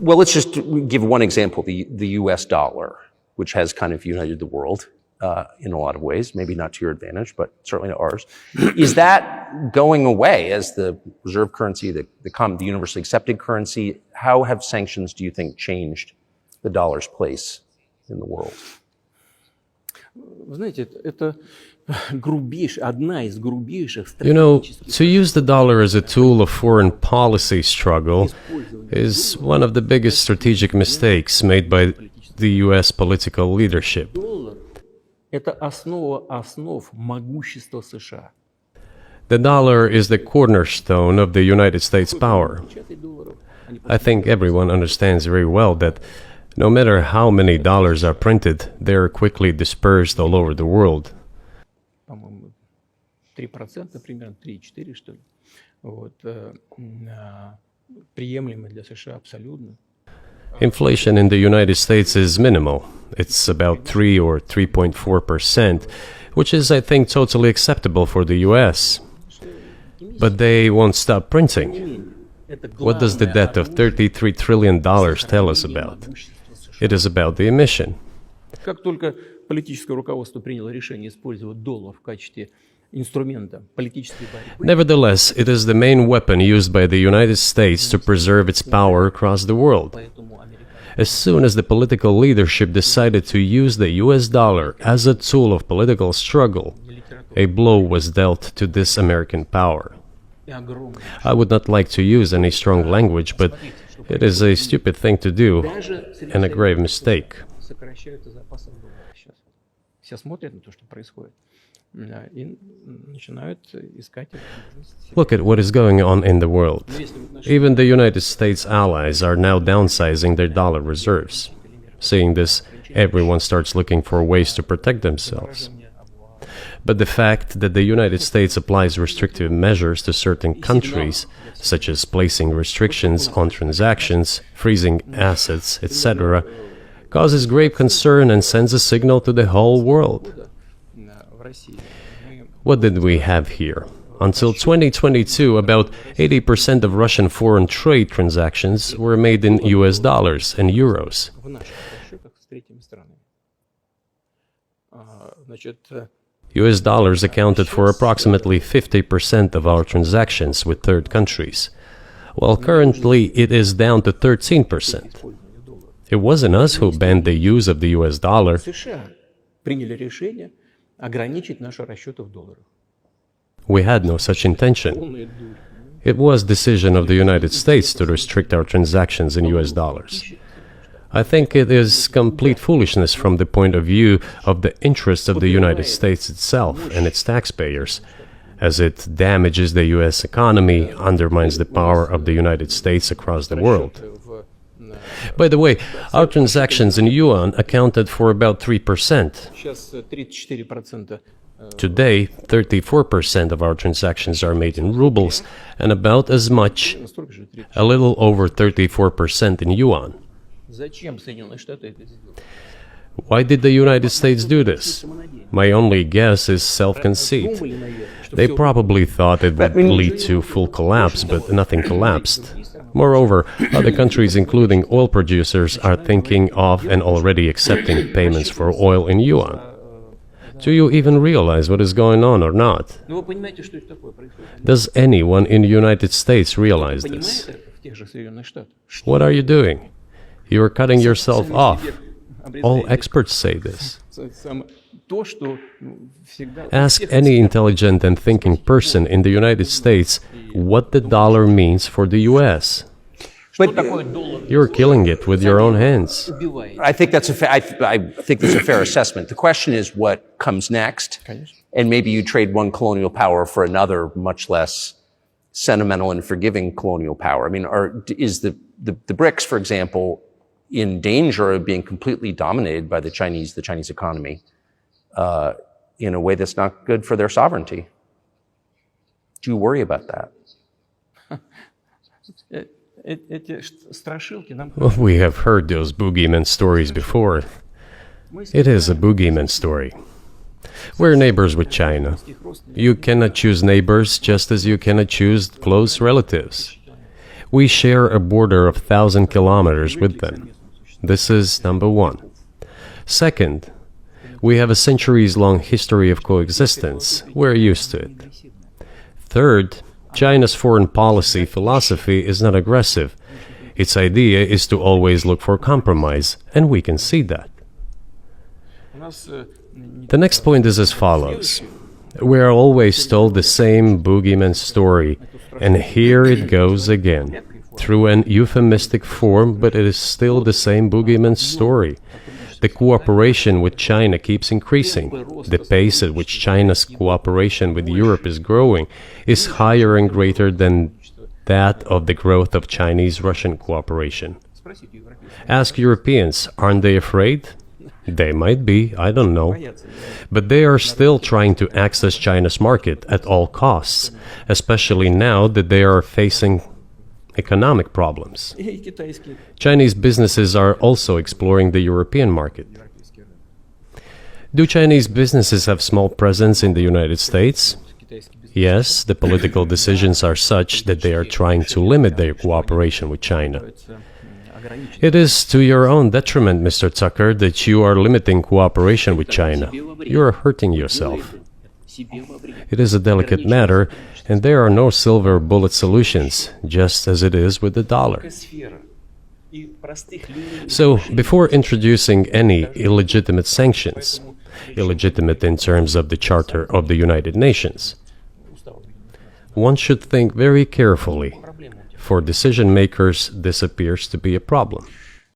Well, let's just give one example, the US dollar, which has kind of united the world in a lot of ways, maybe not to your advantage, but certainly to ours. Is that going away as the reserve currency, the universally accepted currency? How have sanctions, do you think, changed the dollar's place in the world? Вы знаете, это одна из грубейших You know, to use the dollar as a tool of foreign policy struggle is one of the biggest strategic mistakes made by the US political leadership. Это основа основ могущества США. The dollar is the cornerstone of the United States power. I think everyone understands very well that no matter how many dollars are printed, they are quickly dispersed all over the world. По-моему, 3%, примерно 3-4, что ли. Вот, приемлемо для США абсолютно. Inflation in the United States is minimal. It's about 3 or 3.4%, which is, I think, totally acceptable for the US. But they won't stop printing. What does the debt of $33 trillion tell us about? It is about the emission. Как только политическое руководство приняло решение использовать доллар в качестве инструмента политической борьбы. Nevertheless, it is the main weapon used by the United States to preserve its power across the world. As soon as the political leadership decided to use the US dollar as a tool of political struggle, a blow was dealt to this American power. I would not like to use any strong language, but it is a stupid thing to do and a grave mistake. Look at what is going on in the world. Even the United States allies are now downsizing their dollar reserves. Seeing this, everyone starts looking for ways to protect themselves. But the fact that the United States applies restrictive measures to certain countries, such as placing restrictions on transactions, freezing assets, etc., causes grave concern and sends a signal to the whole world. What did we have here? Until 2022, about 80% of Russian foreign trade transactions were made in US dollars and euros. US dollars accounted for approximately 50% of our transactions with third countries, while currently it is down to 13%. It wasn't us who banned the use of the US dollar. We had no such intention. It was decision of the United States to restrict our transactions in US dollars. I think it is complete foolishness from the point of view of the interests of the United States itself and its taxpayers, as it damages the US economy, undermines the power of the United States across the world. By the way, our transactions in yuan accounted for about 3%. Today, 34% of our transactions are made in rubles and about as much, a little over 34% in yuan. Why did the United States do this? My only guess is self-conceit. They probably thought it would lead to full collapse, but nothing collapsed. Moreover, other countries, including oil producers, are thinking of and already accepting payments for oil in yuan. Do you even realize what is going on or not? Does anyone in the United States realize this? What are you doing? You are cutting yourself off. All experts say this. Ask any intelligent and thinking person in the United States what the dollar means for the US. But You're killing it with your own hands. I think that's I think that's a fair assessment. The question is what comes next, and maybe you trade one colonial power for another, much less sentimental and forgiving colonial power. I mean, is the BRICS, for example, in danger of being completely dominated by the Chinese economy in a way that's not good for their sovereignty? Do you worry about that? Well, we have heard those boogeyman stories before. It is a boogeyman story. We're neighbors with China. You cannot choose neighbors just as you cannot choose close relatives. We share a border of 1,000 kilometers with them. This is number one. Second, we have a centuries-long history of coexistence. We're used to it. Third, China's foreign policy philosophy is not aggressive. Its idea is to always look for compromise, and we can see that. The next point is as follows. We are always told the same boogeyman story, and here it goes again, through an euphemistic form, but it is still the same boogeyman story. The cooperation with China keeps increasing. The pace at which China's cooperation with Europe is growing is higher and greater than that of the growth of Chinese-Russian cooperation. Ask Europeans, aren't they afraid? They might be, I don't know. But they are still trying to access China's market at all costs, especially now that they are facing economic problems. Chinese businesses are also exploring the European market. Do Chinese businesses have small presence in the United States? Yes, the political decisions are such that they are trying to limit their cooperation with China. It is to your own detriment, Mr. Tucker, that you are limiting cooperation with China. You are hurting yourself. It is a delicate matter, and there are no silver bullet solutions, just as it is with the dollar. So, before introducing any illegitimate sanctions, illegitimate in terms of the Charter of the United Nations, one should think very carefully. For decision makers, this appears to be a problem.